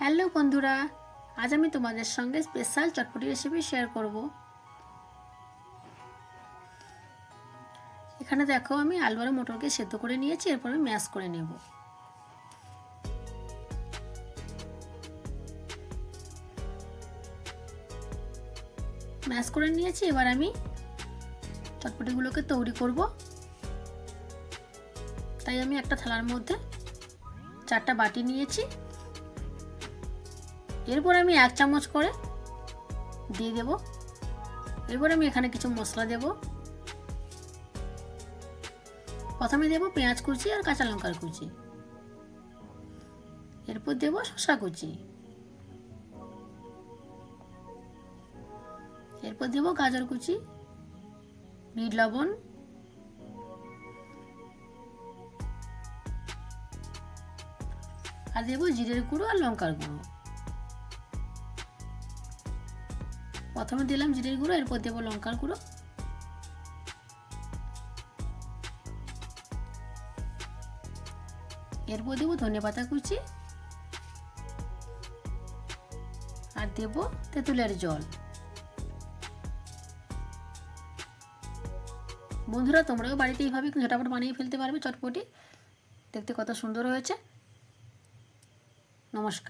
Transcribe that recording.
Hello বন্ধুরা, আজ আমি তোমাদের সঙ্গে স্পেশাল চটপটি রেসিপি শেয়ার করব। এখানে দেখো আমি আলু আর মটরকে সেদ্ধ করে নিয়েছি, এরপর আমি ম্যাশ করে নেব। ম্যাশ করে নিয়েছি, এবার আমি চটপটিগুলোকে তৈরি করব। তাই আমি একটা থালার মধ্যে 4টা বাটি নিয়েছি, এরপর আমি 1 চামচ করে দিয়ে দেব। এরপর আমি এখানে কিছু মশলা দেব। প্রথমে দেব পেঁয়াজ কুচি আর কাঁচা লঙ্কার কুচি, এরপর দেব শসা কুচি, এরপর দেব গাজর কুচি, বিট লবণ, আর দেব জিরের গুঁড়ো আর লঙ্কার গুঁড়ো। প্রথমে দিলাম জিরের গুঁড়ো, এরপর দেব লঙ্কার গুঁড়ো, এরপর দেব ধনেপাতা কুচি, আর দেব তেঁতুলের জল। বন্ধুরা, তোমরাও বাড়িতে এইভাবে ঝটাপট বানিয়ে ফেলতে পারবে চটপটি। দেখতে কত সুন্দর হয়েছে। নমস্কার।